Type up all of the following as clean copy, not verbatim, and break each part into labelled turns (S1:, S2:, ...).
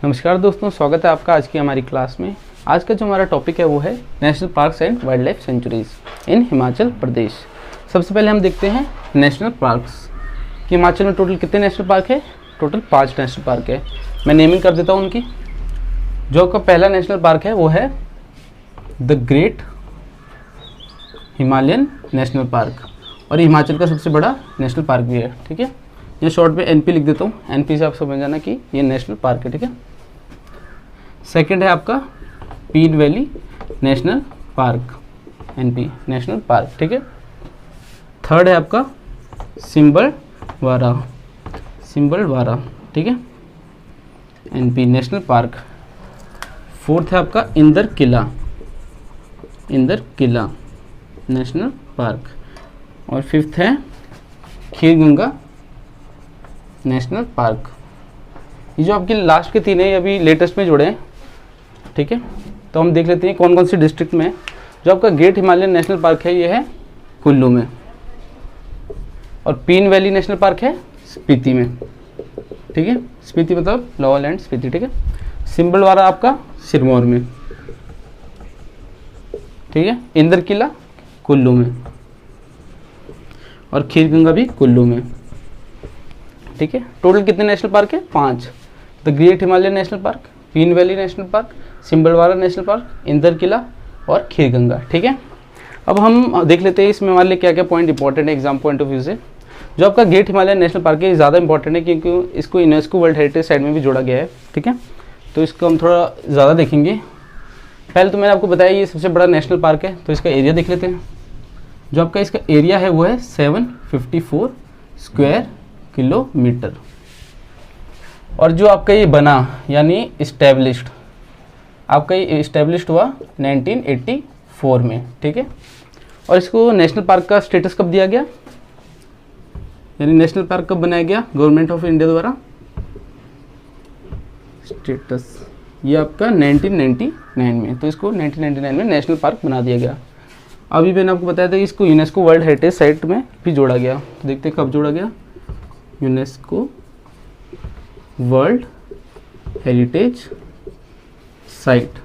S1: नमस्कार दोस्तों, स्वागत है आपका आज की हमारी क्लास में। आज का जो हमारा टॉपिक है वो है national parks and wildlife sanctuaries in Himachal Pradesh. सबसे पहले हम देखते हैं नेशनल पार्क्स कि हिमाचल में टोटल कितने नेशनल पार्क है। टोटल 5 नेशनल पार्क है। मैं नेमिंग कर देता हूँ उनकी। जो आपका पहला नेशनल पार्क है वो है the Great Himalayan National park, और ये हिमाचल का सबसे बड़ा नेशनल पार्क भी है। ठीक है, ये शॉर्ट में एनपी लिख देता हूँ। एनपी से आप समझ जाना कि ये नेशनल पार्क है। ठीक है, सेकंड है आपका Pin Valley National Park, NP National Park. ठीक है, थर्ड है आपका सिम्बलवारा, ठीक है, एनपी नेशनल पार्क। फोर्थ है आपका इंदर किला नेशनल पार्क, और फिफ्थ है खीरगंगा नेशनल पार्क। ये जो आपकी लास्ट के 3 है ये अभी लेटेस्ट में जुड़े हैं। ठीक है, तो हम देख लेते हैं कौन कौन सी डिस्ट्रिक्ट में। जो आपका ग्रेट हिमालयन नेशनल पार्क है ये है कुल्लू में, और पीन वैली नेशनल पार्क है स्पीति में। ठीक है, स्पीति मतलब लोअर लैंड स्पीति। ठीक है, सिम्बलवारा आपका सिरमौर में। ठीक है, इंदर किला कुल्लू में, और खीरगंगा भी कुल्लू में। ठीक है, टोटल कितने नेशनल पार्क है? 5। The Great Himalayan National Park, Pin Valley National Park, Simbalbara National Park, Inder Kila और खीरगंगा। ठीक है, अब हम देख लेते हैं इसमें हमारे लिए क्या क्या पॉइंट इंपॉर्टेंट है एग्जाम पॉइंट ऑफ व्यू से। जो आपका ग्रेट हिमालयन नेशनल पार्क है ये ज़्यादा इंपॉर्टेंट है क्योंकि इसको यूनेस्को वर्ल्ड हेरिटेज साइट में भी जोड़ा गया है। ठीक है, तो इसको हम थोड़ा ज़्यादा देखेंगे। पहले तो मैंने आपको बताया ये सबसे बड़ा नेशनल पार्क है, तो इसका एरिया देख लेते हैं। जो आपका इसका एरिया है वो है 754 स्क्वायर किलोमीटर, और जो आपका ये बना यानी इस्टेब्लिश्ड, आपका ये इस्टेब्लिश्ड हुआ 1984 में। ठीक है, और इसको नेशनल पार्क का स्टेटस कब दिया गया, यानी नेशनल पार्क कब बनाया गया गवर्नमेंट ऑफ इंडिया द्वारा? स्टेटस ये आपका 1999 में, तो इसको 1999 में नेशनल पार्क बना दिया गया। अभी मैंने आपको बताया था कि इसको यूनेस्को वर्ल्ड हेरिटेज साइट में भी जोड़ा गया। तो देखते हैं कब जोड़ा गया। यूनेस्को वर्ल्ड हेरिटेज साइट,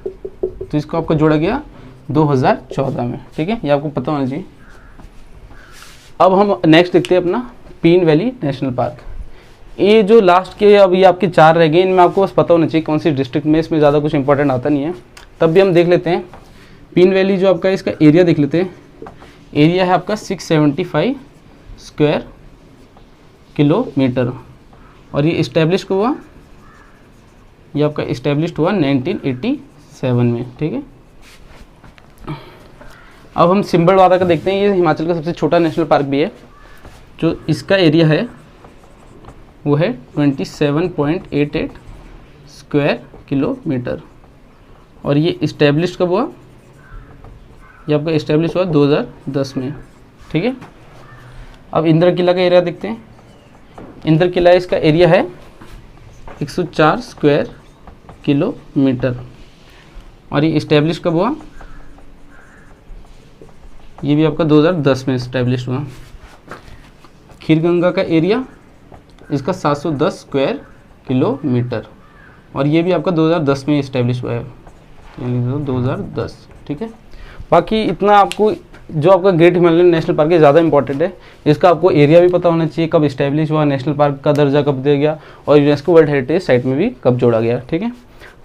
S1: तो इसको आपको जोड़ा गया 2014 में। ठीक है, ये आपको पता होना चाहिए। अब हम नेक्स्ट देखते हैं अपना पीन वैली नेशनल पार्क। ये जो लास्ट के अब ये आपके 4 रह गए, इनमें आपको बस पता होना चाहिए कौन सी डिस्ट्रिक्ट में। इसमें ज़्यादा कुछ इंपॉर्टेंट आता नहीं है, तब भी हम देख लेते हैं। पीन वैली जो आपका इसका एरिया देख लेते हैं। एरिया है आपका 675 स्क्वायर किलोमीटर, और ये इस्टेब्लिश हुआ, ये आपका इस्टेब्लिश्ड हुआ 1987 में। ठीक है, अब हम सिम्बलवारा का देखते हैं। ये हिमाचल का सबसे छोटा नेशनल पार्क भी है। जो इसका एरिया है वो है 27.88 स्क्वायर किलोमीटर, और ये इस्टेब्लिश कब हुआ? ये आपका इस्टेब्लिश हुआ 2010 में। ठीक है, अब इंदर किला का एरिया देखते हैं। इंदर किला इसका एरिया है 104 स्क्वायर किलोमीटर, और ये इस्टेब्लिश कब हुआ? ये भी आपका 2010 में इस्टेब्लिश हुआ। खीरगंगा का एरिया इसका 710 स्क्वायर किलोमीटर, और ये भी आपका 2010 में इस्टेब्लिश हुआ है, 2010। ठीक है, बाकी इतना आपको जो आपका ग्रेट हिमालयन नेशनल पार्क है ज़्यादा इंपॉर्टेंट है। इसका आपको एरिया भी पता होना चाहिए, कब इस्टेब्लिश हुआ, नेशनल पार्क का दर्जा कब दिया गया, और यूनेस्को वर्ल्ड हेरिटेज साइट में भी कब जोड़ा गया। ठीक है,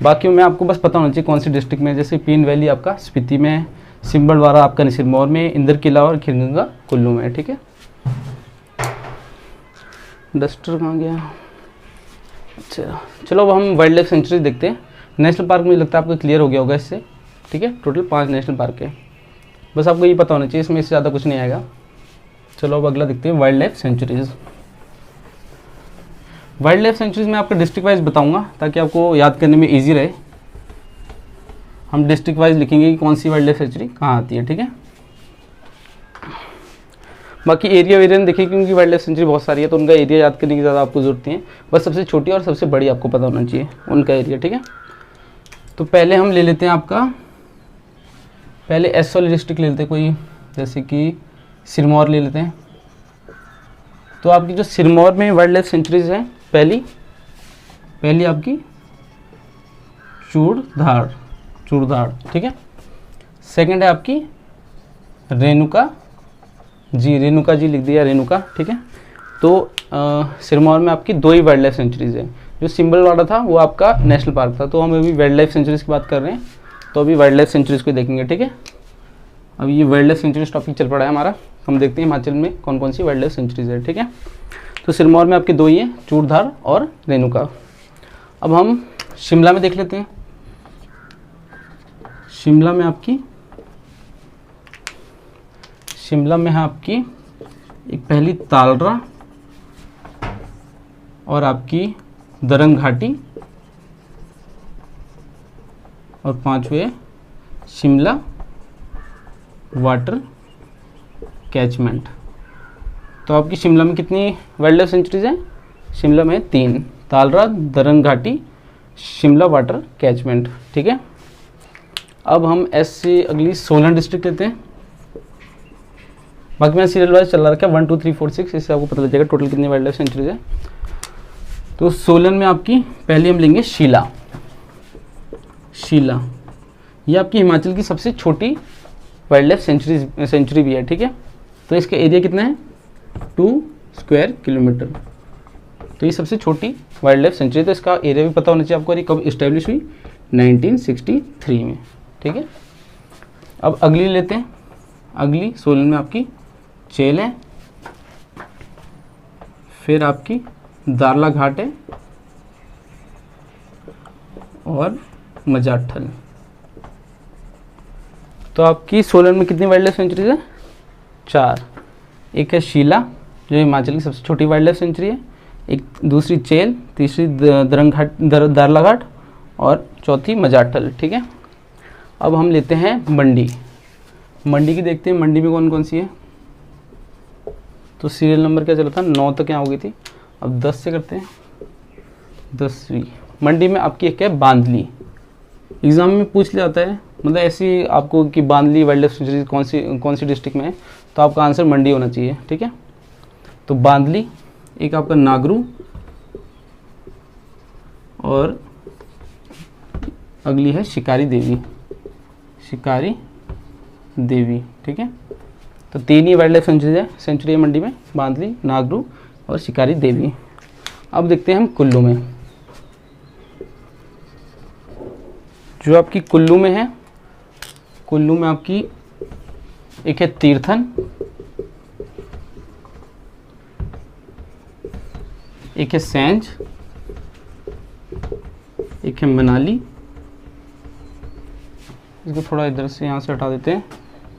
S1: बाकी में आपको बस पता होना चाहिए कौन सी डिस्ट्रिक्ट में। जैसे पीन वैली आपका स्पीति में है, सिम्बलवारा आपका सिरमौर में, इंदर किला और खीरगंगा कुल्लू में। ठीक है, डस्टर कहाँ गया? अच्छा चलो, अब हम वाइल्ड लाइफ सेंचुरी देखते हैं। नेशनल पार्क मुझे लगता है आपको क्लियर हो गया होगा इससे। ठीक है, टोटल 5 नेशनल पार्क है, बस आपको ये पता होना चाहिए, इसमें इससे ज़्यादा कुछ नहीं आएगा। चलो अब अगला देखते हैं wild life sanctuaries. Wild life sanctuaries में आपका डिस्ट्रिक्ट वाइज बताऊंगा ताकि आपको याद करने में ईजी रहे। हम डिस्ट्रिक्ट वाइज लिखेंगे कि कौन सी वाइल्ड लाइफ सेंचुरी कहाँ आती है। ठीक है, बाकी एरिया वेरिया देखिए क्योंकि वाइल्ड लाइफ सेंचुरी बहुत सारी है, तो उनका एरिया याद करने की ज़्यादा आपको जरूरत नहीं है। बस सबसे छोटी और सबसे बड़ी आपको पता होना चाहिए उनका एरिया। ठीक है, तो पहले हम ले लेते हैं आपका, पहले एस वाली डिस्ट्रिक्ट ले लेते हैं कोई, जैसे कि सिरमौर ले लेते हैं। तो आपकी जो सिरमौर में वाइल्ड लाइफ सेंचुरीज हैं, पहली आपकी चूड़धार, ठीक है। सेकंड है आपकी रेणुका जी लिख दिया, रेणुका, ठीक है। तो सिरमौर में आपकी 2 ही वाइल्ड लाइफ सेंचुरीज है। जो सिंबलवाड़ा था वो आपका नेशनल पार्क था, तो हम अभी वाइल्ड लाइफ सेंचुरीज की बात कर रहे हैं, तो अभी वाइल्ड लाइफ सेंचुरीज को देखेंगे, ठीक है। अब ये वाइल्ड लाइफ सेंचुरीज टॉपिक चल पड़ा है हमारा, हम देखते हैं हिमाचल में कौन कौन सी वाइल्ड लाइफ सेंचुरीज है, ठीक है। तो सिरमौर में आपकी 2 ही है, चूड़धार और रेणुका। अब हम शिमला में देख लेते हैं। शिमला में है आपकी एक पहली तालरा और आपकी दरंग घाटी और 5वें शिमला वाटर कैचमेंट। तो आपकी शिमला में कितनी वाइल्ड लाइफ सेंचुरीज हैं? शिमला में 3, तालरा, दरंग घाटी, शिमला वाटर कैचमेंट, ठीक है। अब हम ऐसे अगली सोलन डिस्ट्रिक्ट लेते हैं। बाकी मैं सीरियल वाइज चला रखा है 1 2 3 4 6, इससे आपको पता लग जाएगा टोटल कितनी वाइल्ड लाइफ सेंचुरीज है। तो सोलन में आपकी पहले हम लेंगे शीला। ये आपकी हिमाचल की सबसे छोटी वाइल्ड लाइफ सेंचुरी भी है, ठीक है। तो इसका एरिया कितना है? 2 स्क्वायर किलोमीटर। तो ये सबसे छोटी वाइल्ड लाइफ सेंचुरी, तो इसका एरिया भी पता होना चाहिए आपको। ये कब इस्टेब्लिश हुई? 1963 में, ठीक है। अब अगली लेते हैं। अगली सोलन में आपकी चेल है, फिर आपकी दारला घाट है और मजाठल। तो आपकी सोलन में कितनी वाइल्ड लाइफ सेंचुरीज है? 4। एक है शीला जो हिमाचल की सबसे छोटी वाइल्ड लाइफ सेंचुरी है, एक दूसरी चेल, तीसरी दारला घाट और चौथी मजाठल, ठीक है। अब हम लेते हैं मंडी की देखते हैं। मंडी में कौन कौन सी है? तो सीरियल नंबर क्या चला था? 9 तक यहाँ हो गई थी, अब 10 से करते हैं। 10वीं मंडी में आपकी एक है बांदली। एग्जाम में पूछ लिया जाता है, मतलब ऐसी आपको कि बांदली वाइल्ड लाइफ सेंचुरी कौन सी डिस्ट्रिक्ट में है, तो आपका आंसर मंडी होना चाहिए, ठीक है। तो बांदली, एक आपका नागरू और अगली है शिकारी देवी, ठीक है। तो 3 ही वाइल्ड लाइफ सेंचुरी है मंडी में, बांदली, नागरू और शिकारी देवी। अब देखते हैं हम कुल्लू में। जो आपकी कुल्लू में है, कुल्लू में आपकी एक है तीर्थन, एक है सैंज, एक है मनाली। इसको थोड़ा इधर से यहाँ से हटा देते हैं,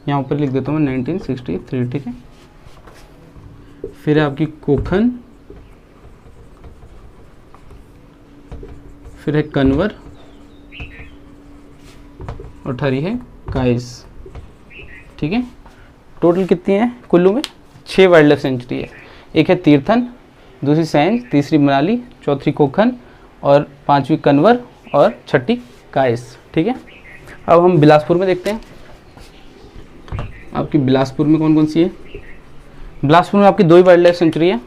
S1: यहाँ ऊपर लिख देता हूँ मैं 1963, ठीक है। फिर है आपकी कोखन, फिर है कन्वर और ठहरी है काइस, ठीक है। टोटल कितनी है कुल्लू में? 6 वाइल्ड लाइफ सेंचुरी है। एक है तीर्थन, दूसरी सैंज, तीसरी मनाली, चौथी कोखन और 5वीं कन्वर और 6ठी काइस, ठीक है। अब हम बिलासपुर में देखते हैं। आपकी बिलासपुर में कौन कौन सी है? बिलासपुर में आपकी 2 ही वाइल्ड लाइफ सेंचुरी है।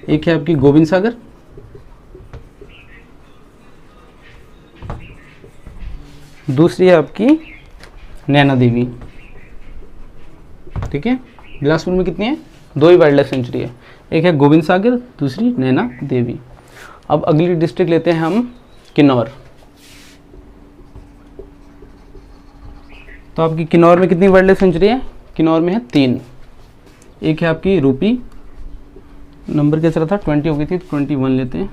S1: एक है आपकी गोविंद सागर, दूसरी है आपकी नैना देवी, ठीक है। बिलासपुर में कितनी है? 2 ही वाइल्ड लाइफ सेंचुरी है। एक है गोविंद सागर, दूसरी नैना देवी। अब अगली डिस्ट्रिक्ट लेते हैं हम किन्नौर। तो आपकी किन्नौर में कितनी वाइल्ड लाइफ सेंचुरी है? किन्नौर में है 3। एक है आपकी रूपी, नंबर क्या चला था? 20 हो गई थी, 21 लेते हैं।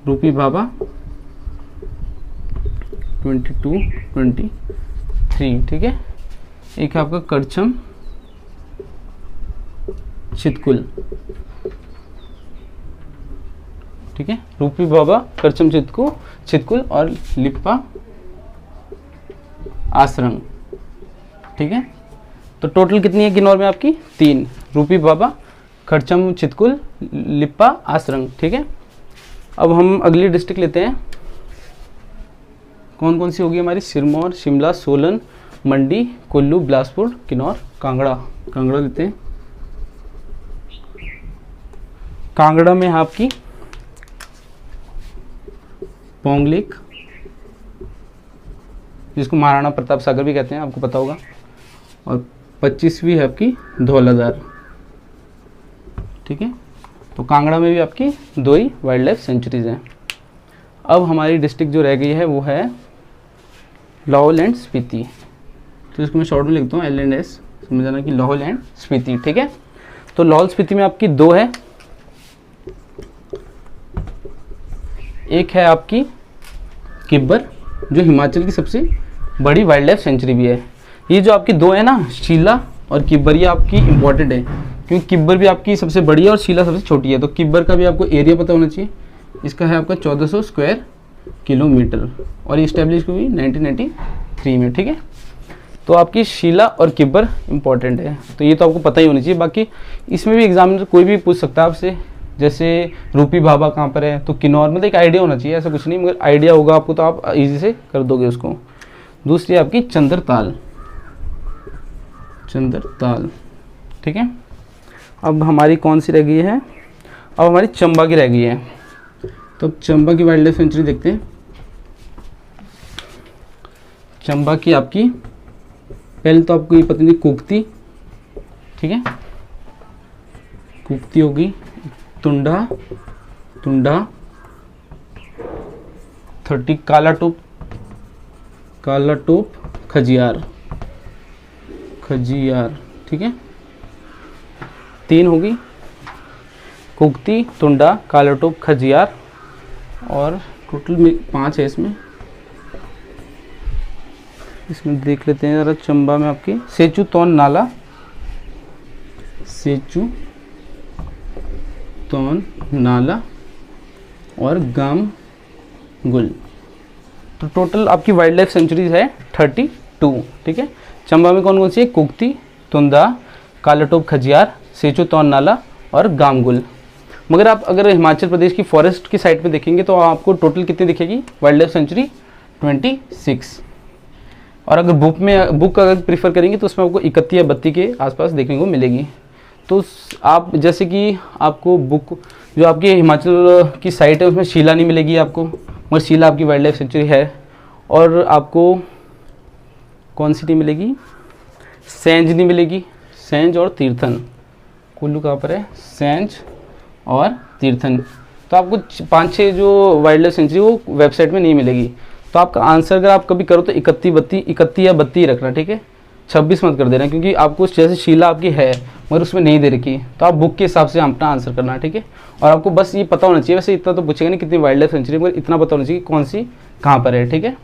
S1: रूपी बाबा 22, 23, ठीक है। एक है आपका करछम चितकुल, ठीक है। रूपी बाबा, करछम चितकुल और लिप्पा आसरंग, ठीक है। तो टोटल कितनी है किन्नौर में आपकी? 3, रूपी बाबा, खड़चम चितकुल, लिप्पा आसरंग, ठीक है। अब हम अगली डिस्ट्रिक्ट लेते हैं। कौन कौन सी होगी हमारी? सिरमौर, शिमला, सोलन, मंडी, कुल्लू, बिलासपुर, किन्नौर, कांगड़ा लेते हैं। कांगड़ा में आपकी पोंग लेक, जिसको महाराणा प्रताप सागर भी कहते हैं, आपको पता होगा। और 25वीं है आपकी धौलाधार, ठीक है। तो कांगड़ा में भी आपकी 2 ही वाइल्ड लाइफ सेंचुरीज हैं। अब हमारी डिस्ट्रिक्ट जो रह गई है वो है लाहौल एंड स्पीति। तो इसको मैं शॉर्ट में लिखता हूँ L&S, समझ जाना कि लाहौल एंड स्पीति, ठीक है। तो लाहौल स्पीति में आपकी 2 है, एक है आपकी किब्बर जो हिमाचल की सबसे बड़ी वाइल्ड लाइफ सेंचुरी भी है। ये जो आपकी 2 है ना, शीला और किब्बर, ये आपकी इंपॉर्टेंट है क्योंकि किब्बर भी आपकी सबसे बड़ी है और शीला सबसे छोटी है। तो किब्बर का भी आपको एरिया पता होना चाहिए, इसका है आपका 1400 स्क्वायर किलोमीटर और ये इस्टेब्लिश हुई 1993 में, ठीक है। तो आपकी शीला और किब्बर इंपॉर्टेंट है, तो ये तो आपको पता ही होना चाहिए। बाकी इसमें भी एग्जामिनर कोई भी पूछ सकता है आपसे, जैसे रूपी भाभा कहाँ पर है, तो किन्नौर, मतलब एक आइडिया होना चाहिए, ऐसा कुछ नहीं, मगर आइडिया होगा आपको तो आप इजी से कर दोगे उसको। दूसरी आपकी चंद्रताल, चंद्रताल, ठीक है। अब हमारी कौन सी रह गई है, अब हमारी चंबा की रह गई है। तो अब चंबा की वाइल्ड लाइफ सेंचुरी देखते हैं। चंबा की आपकी पहले तो आपको ये पता नहीं, कुक्ति, ठीक है, कुक्ति होगी, तुंडा, तुंडा 30, काला टोप, काला टोप, खजियार, खजियार, ठीक है। 3 होगी, कुक्ति, तुंडा, काला टोप, खजियार, और टोटल में 5 है इसमें। इसमें देख लेते हैं ज़रा। चंबा में आपकी सेचू तौन नाला, सेचू तौन नाला और गाम गुल। तो टोटल आपकी वाइल्ड लाइफ सेंचुरीज है 32, ठीक है। चंबा में कौन कौन सी है, कुक्ति, तुंदा, कालाटोप, खजियार, सेचू तौन नाला और गामगुल। मगर आप अगर हिमाचल प्रदेश की फॉरेस्ट की साइड पे देखेंगे तो आपको टोटल कितनी दिखेगी वाइल्ड लाइफ सेंचुरी, 26। और अगर बुक अगर प्रीफर करेंगे तो उसमें आपको 31 या 32 के आसपास देखने को मिलेगी। तो आप जैसे कि आपको बुक जो आपकी हिमाचल की साइट है उसमें शीला नहीं मिलेगी आपको, मगर शीला आपकी वाइल्ड लाइफ सेंचुरी है। और आपको कौन सी नहीं मिलेगी, सेंज नहीं मिलेगी, सेंज और तीर्थन। कुल्लू कहाँ पर है, सेंज और तीर्थन। तो आपको 5-6 जो वाइल्ड लाइफ सेंचुरी वो वेबसाइट में नहीं मिलेगी। तो आपका आंसर अगर आप कभी करो तो 31 या 32 रखना, ठीक है, 26 मत कर देना, क्योंकि आपको जैसे शीला आपकी है मगर उसमें नहीं दे रखी, तो आप बुक के हिसाब से अपना आंसर करना, ठीक है। और आपको बस ये पता होना चाहिए, वैसे इतना तो पूछेगा नहीं कितनी वाइल्ड लाइफ सेंचुरी, मगर इतना पता होना चाहिए कि कौन सी कहाँ पर है, ठीक है।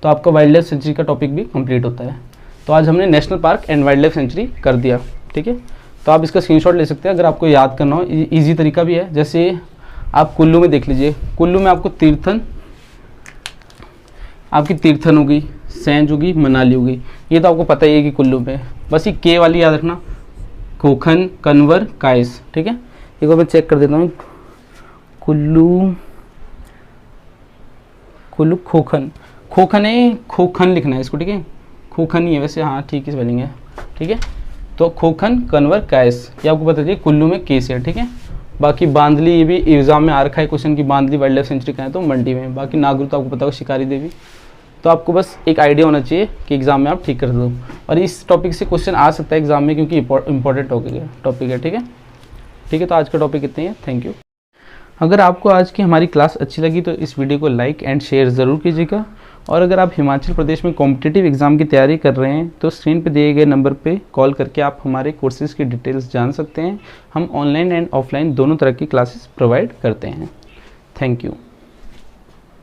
S1: तो आपका वाइल्ड लाइफ सेंचुरी का टॉपिक भी कंप्लीट होता है। तो आज हमने national park and wild life sanctuary कर दिया, ठीक है। तो आप इसका स्क्रीनशॉट ले सकते हैं अगर आपको याद करना हो, ईजी तरीका भी है। जैसे आप कुल्लू में देख लीजिए, कुल्लू में आपको तीर्थन, आपकी तीर्थन होगी, सेंज होगी, मनाली होगी, ये तो आपको पता ही है कि कुल्लू में। बस ये के वाली याद रखना, खोखन, कन्वर, कायस, ठीक है। एक बार मैं चेक कर देता हूँ, कुल्लू, कुल्लू खोखन, खोखन है, खोखन लिखना है इसको, ठीक है, खोखन ही है वैसे, हाँ ठीक है स्पेलिंग है, ठीक है। तो खोखन, कन्वर, कायस, ये आपको पता चलिए कुल्लू में के से है, ठीक है। बाकी बांदली, ये भी एग्जाम में आ रखा है क्वेश्चन की, बांदली वाइल्ड लाइफ सेंचुरी कहाँ है, तो मंडी में। बाकी नागरू तो आपको पता होगा, शिकारी देवी। तो आपको बस एक आइडिया होना चाहिए कि एग्जाम में आप ठीक कर दो। और इस टॉपिक से क्वेश्चन आ सकता है एग्जाम में, क्योंकि इंपॉर्टेंट टॉपिक है, ठीक है। ठीक है, तो आज का टॉपिक इतना ही है, थैंक यू। अगर आपको आज की हमारी क्लास अच्छी लगी तो इस वीडियो को लाइक एंड शेयर ज़रूर कीजिएगा। और अगर आप हिमाचल प्रदेश में कॉम्पिटिटिव एग्ज़ाम की तैयारी कर रहे हैं तो स्क्रीन पे दिए गए नंबर पे कॉल करके आप हमारे कोर्सेज़ की डिटेल्स जान सकते हैं। हम ऑनलाइन एंड ऑफलाइन दोनों तरह की क्लासेस प्रोवाइड करते हैं। Thank you.